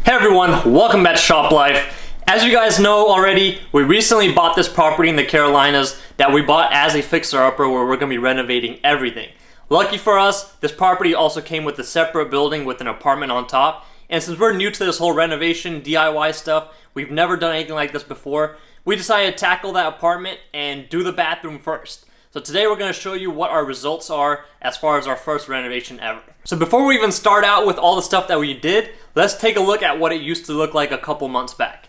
Hey everyone, welcome back to Shop Life. As you guys know already, we recently bought this property in the Carolinas that we bought as a fixer-upper where we're going to be renovating everything. Lucky for us, this property also came with a separate building with an apartment on top. And since we're new to this whole renovation, DIY stuff, we've never done anything like this before, we decided to tackle that apartment and do the bathroom first. So today we're going to show you what our results are as far as our first renovation ever. So before we even start out with all the stuff that we did, let's take a look at what it used to look like a couple months back.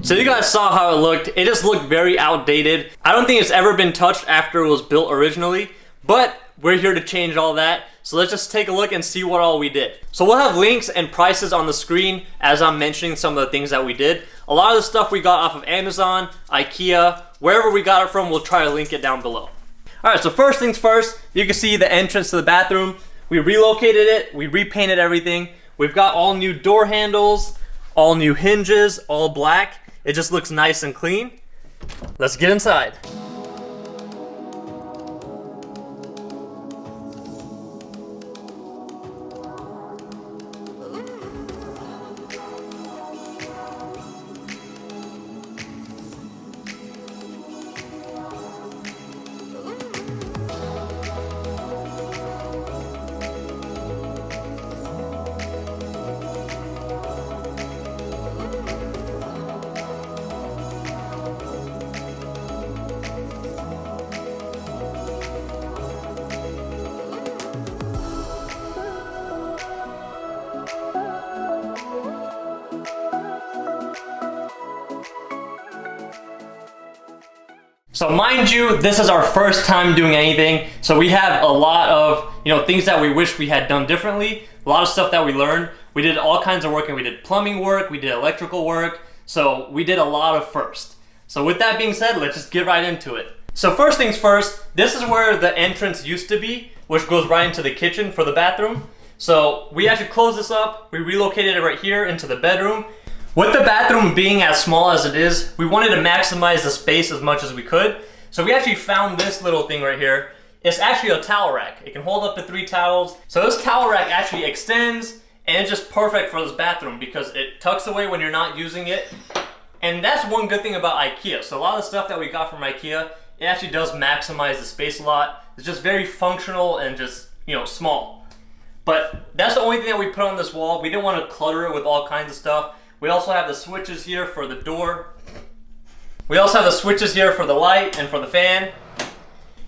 So you guys saw how it looked. It just looked very outdated. I don't think it's ever been touched after it was built originally, but we're here to change all that. So let's just take a look and see what all we did. So we'll have links and prices on the screen as I'm mentioning some of the things that we did. A lot of the stuff we got off of Amazon, Ikea, wherever we got it from, we'll try to link it down below. Alright, so first things first, you can see the entrance to the bathroom. We relocated it, we repainted everything. We've got all new door handles, all new hinges, all black. It just looks nice and clean. Let's get inside. So mind you, this is our first time doing anything, so we have a lot of things that we wish we had done differently, a lot of stuff that we learned. We did all kinds of work, and we did plumbing work, we did electrical work, so we did a lot of first. So with that being said, let's just get right into it. So first things first, this is where the entrance used to be, which goes right into the kitchen for the bathroom. So we actually closed this up, we relocated it right here into the bedroom. With the bathroom being as small as it is, we wanted to maximize the space as much as we could. So we actually found this little thing right here. It's actually a towel rack. It can hold up to 3 towels. So this towel rack actually extends, and it's just perfect for this bathroom because it tucks away when you're not using it. And that's one good thing about Ikea. So a lot of the stuff that we got from Ikea, it actually does maximize the space a lot. It's just very functional and just, small. But that's the only thing that we put on this wall. We didn't want to clutter it with all kinds of stuff. We also have the switches here for the door. We also have the switches here for the light and for the fan.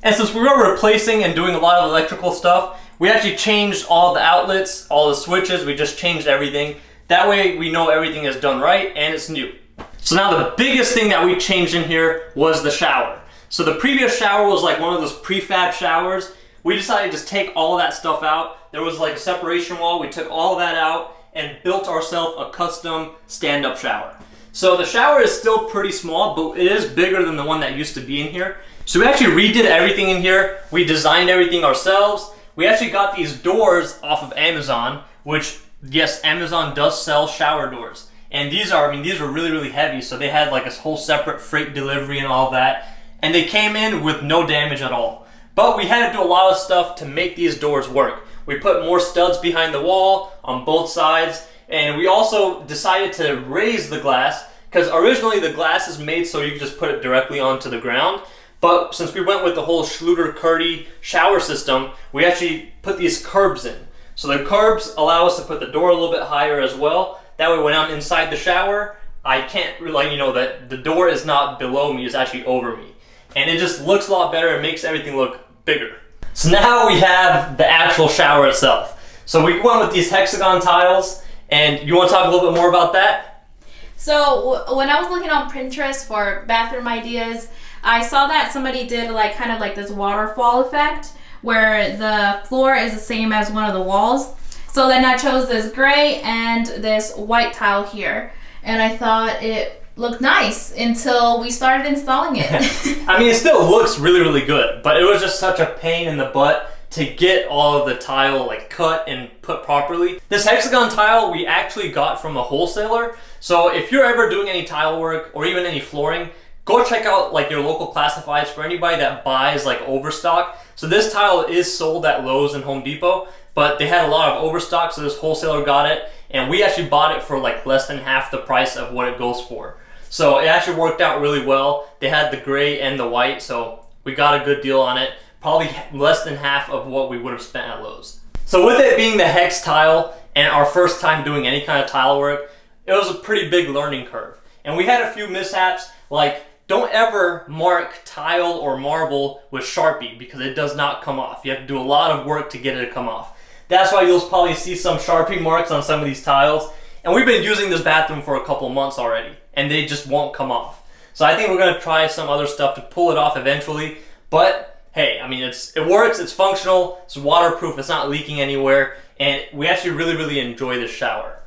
And since we were replacing and doing a lot of electrical stuff, we actually changed all the outlets, all the switches, we just changed everything. That way we know everything is done right and it's new. So now the biggest thing that we changed in here was the shower. So the previous shower was like one of those prefab showers. We decided to just take all of that stuff out. There was like a separation wall, we took all of that out and built ourselves a custom stand-up shower. So the shower is still pretty small, but it is bigger than the one that used to be in here. So we actually redid everything in here. We designed everything ourselves. We actually got these doors off of Amazon, which, yes, Amazon does sell shower doors. And these are really, really heavy, so they had like a whole separate freight delivery and all that. And they came in with no damage at all. But we had to do a lot of stuff to make these doors work. We put more studs behind the wall on both sides, and we also decided to raise the glass because originally the glass is made so you can just put it directly onto the ground. But since we went with the whole Schluter Kerdi shower system, we actually put these curbs in. So the curbs allow us to put the door a little bit higher as well. That way when I'm inside the shower, I can't really, that the door is not below me, it's actually over me. And it just looks a lot better, it makes everything look bigger. So now we have the actual shower itself. So we went with these hexagon tiles, and you want to talk a little bit more about that? So when I was looking on Pinterest for bathroom ideas, I saw that somebody did like kind of like this waterfall effect where the floor is the same as one of the walls. So then I chose this gray and this white tile here, and I thought it looked nice until we started installing it. I mean, it still looks really, really good, but it was just such a pain in the butt to get all of the tile like cut and put properly. This hexagon tile we actually got from a wholesaler. So if you're ever doing any tile work or even any flooring, go check out like your local classifieds for anybody that buys like overstock. So this tile is sold at Lowe's and Home Depot, but they had a lot of overstock, so this wholesaler got it, and we actually bought it for like less than half the price of what it goes for. So it actually worked out really well. They had the gray and the white, so we got a good deal on it. Probably less than half of what we would have spent at Lowe's. So with it being the hex tile and our first time doing any kind of tile work, it was a pretty big learning curve. And we had a few mishaps, like don't ever mark tile or marble with Sharpie because it does not come off. You have to do a lot of work to get it to come off. That's why you'll probably see some Sharpie marks on some of these tiles. And we've been using this bathroom for a couple months already, and they just won't come off. So I think we're gonna try some other stuff to pull it off eventually, but hey, I mean, it works, it's functional, it's waterproof, it's not leaking anywhere, and we actually really, really enjoy this shower.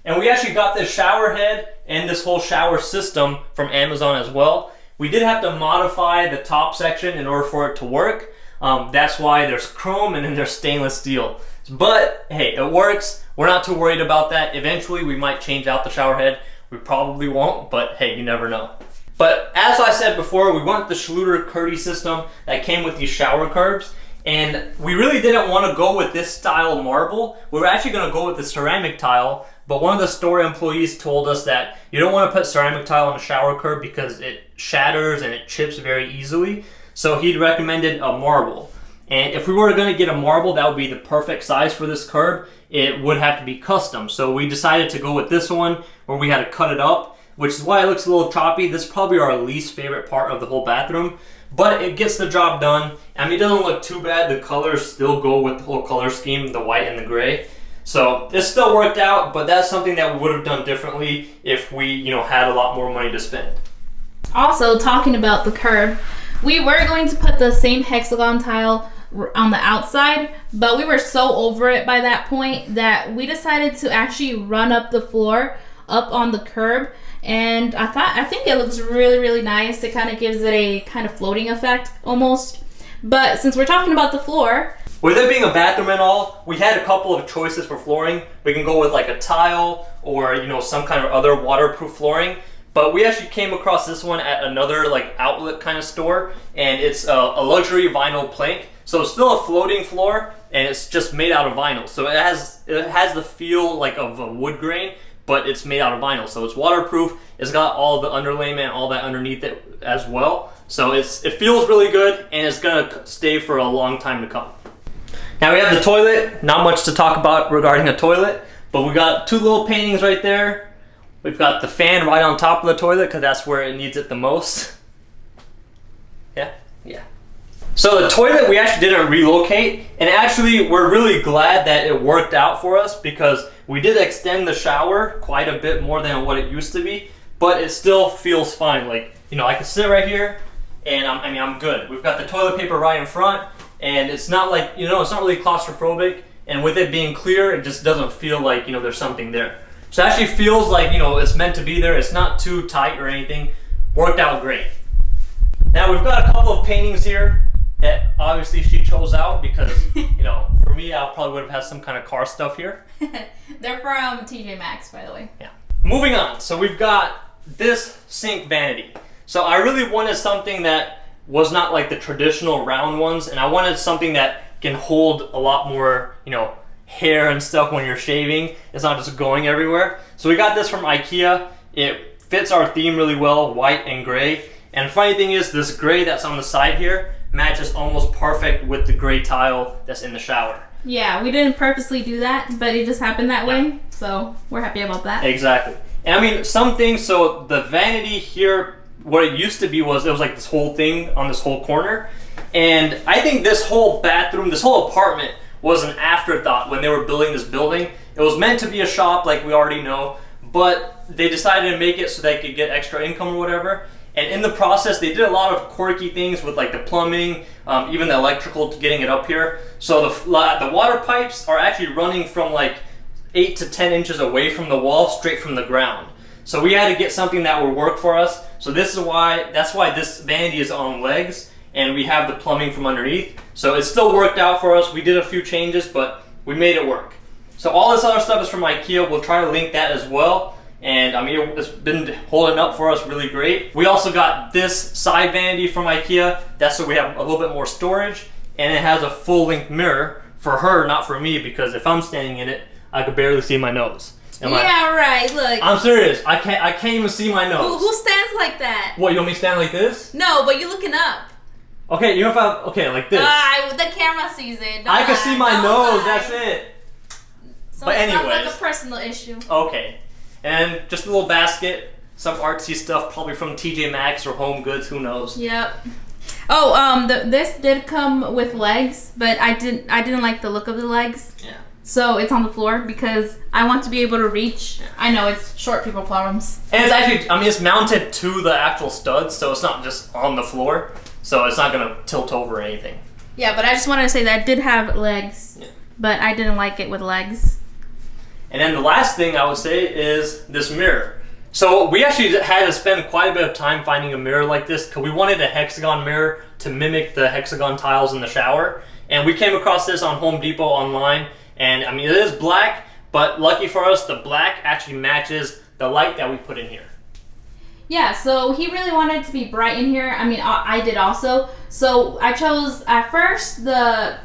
And we actually got this shower head and this whole shower system from Amazon as well. We did have to modify the top section in order for it to work. That's why there's chrome and then there's stainless steel. But hey, it works. We're not too worried about that. Eventually we might change out the shower head. We probably won't, but hey, you never know. But as I said before, we went the Schluter Kerdi system that came with these shower curbs, and we really didn't want to go with this style marble. We were actually going to go with the ceramic tile, but one of the store employees told us that you don't want to put ceramic tile on a shower curb because it shatters and it chips very easily. So he recommended a marble. And if we were going to get a marble that would be the perfect size for this curb, it would have to be custom. So we decided to go with this one where we had to cut it up, which is why it looks a little choppy. This is probably our least favorite part of the whole bathroom, but it gets the job done. I mean, it doesn't look too bad. The colors still go with the whole color scheme, the white and the gray. So it still worked out, but that's something that we would have done differently if we, had a lot more money to spend. Also, talking about the curb, we were going to put the same hexagon tile on the outside, but we were so over it by that point that we decided to actually run up the floor up on the curb. And I think it looks really, really nice. It kind of gives it a kind of floating effect almost. But since we're talking about the floor, with it being a bathroom and all, we had a couple of choices for flooring. We can go with like a tile or some kind of other waterproof flooring. But we actually came across this one at another like outlet kind of store, and it's a luxury vinyl plank. So it's still a floating floor, and it's just made out of vinyl. So it has the feel like of a wood grain, but it's made out of vinyl, so it's waterproof. It's got all the underlayment, all that underneath it as well. So it feels really good, and it's gonna stay for a long time to come. Now we have the toilet. Not much to talk about regarding a toilet, but we got two little paintings right there. We've got the fan right on top of the toilet because that's where it needs it the most. Yeah. So the toilet we actually didn't relocate, and actually we're really glad that it worked out for us because we did extend the shower quite a bit more than what it used to be, but it still feels fine. Like, I can sit right here and I'm good. We've got the toilet paper right in front, and it's not like, it's not really claustrophobic, and with it being clear, it just doesn't feel like, there's something there. So it actually feels like, it's meant to be there. It's not too tight or anything. Worked out great. Now we've got a couple of paintings here that obviously she chose out because, for me, I probably would have had some kind of car stuff here. They're from TJ Maxx, by the way. Yeah. Moving on. So we've got this sink vanity. So I really wanted something that was not like the traditional round ones, and I wanted something that can hold a lot more, hair and stuff when you're shaving. It's not just going everywhere. So we got this from Ikea. It fits our theme really well, white and gray. And the funny thing is, this gray that's on the side here matches almost perfect with the gray tile that's in the shower. Yeah, we didn't purposely do that, but it just happened that way. So we're happy about that. Exactly. And I mean, some things, so the vanity here, what it used to be was, it was like this whole thing on this whole corner. And I think this whole bathroom, this whole apartment was an afterthought when they were building this building. It was meant to be a shop like we already know, but they decided to make it so they could get extra income or whatever. And in the process, they did a lot of quirky things with like the plumbing, even the electrical to getting it up here. So the water pipes are actually running from like 8 to 10 inches away from the wall, straight from the ground. So we had to get something that would work for us. So that's why this vanity is on legs, and we have the plumbing from underneath. So it still worked out for us. We did a few changes, but we made it work. So all this other stuff is from Ikea. We'll try to link that as well. And I mean, it's been holding up for us really great. We also got this side vanity from Ikea. That's so we have a little bit more storage, and it has a full-length mirror for her, not for me, because if I'm standing in it, I could barely see my nose. Right. Look. I'm serious. I can't even see my nose. Who stands like that? What, you want me to stand like this? No, but you're looking up. Okay, you know if okay, like this. The camera sees it. I can see my nose. That's it. So but it sounds anyways, like a personal issue. Okay. And just a little basket, some artsy stuff, probably from TJ Maxx or Home Goods, who knows. Yep. Oh, this did come with legs, but I didn't like the look of the legs. Yeah. So it's on the floor because I want to be able to reach. I know it's short people problems. And it's actually, I mean, it's mounted to the actual studs, so it's not just on the floor, so it's not gonna tilt over or anything. Yeah, but I just wanted to say that it did have legs, but I didn't like it with legs. And then the last thing I would say is this mirror. So we actually had to spend quite a bit of time finding a mirror like this because we wanted a hexagon mirror to mimic the hexagon tiles in the shower. And we came across this on Home Depot online. And I mean, it is black, but lucky for us, the black actually matches the light that we put in here. Yeah, so he really wanted it to be bright in here. I mean, I did also. So I chose, at first, the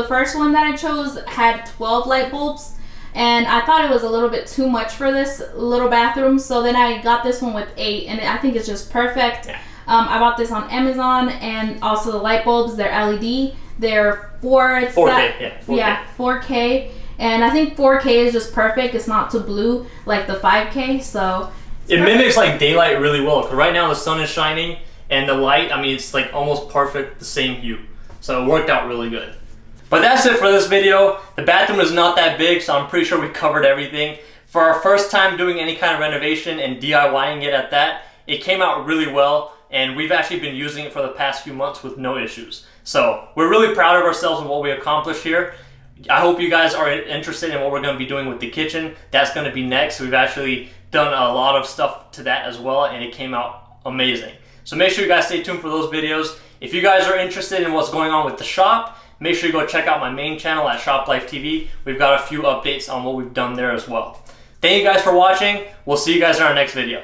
first one that I chose had 12 light bulbs. And I thought it was a little bit too much for this little bathroom. So then I got this one with 8, and I think it's just perfect. Yeah. I bought this on Amazon, and also the light bulbs, they're LED. They're 4K. And I think 4K is just perfect. It's not too blue like the 5K, so it mimics like daylight really well. Because right now the sun is shining, and the light, I mean, it's like almost perfect, the same hue. So it worked out really good. But that's it for this video. The bathroom is not that big, so I'm pretty sure we covered everything. For our first time doing any kind of renovation and DIYing it at that, it came out really well, and we've actually been using it for the past few months with no issues. So we're really proud of ourselves and what we accomplished here. I hope you guys are interested in what we're going to be doing with the kitchen. That's going to be next. We've actually done a lot of stuff to that as well, and it came out amazing. So make sure you guys stay tuned for those videos. If you guys are interested in what's going on with the shop, make sure you go check out my main channel at Shop Life TV. We've got a few updates on what we've done there as well. Thank you guys for watching. We'll see you guys in our next video.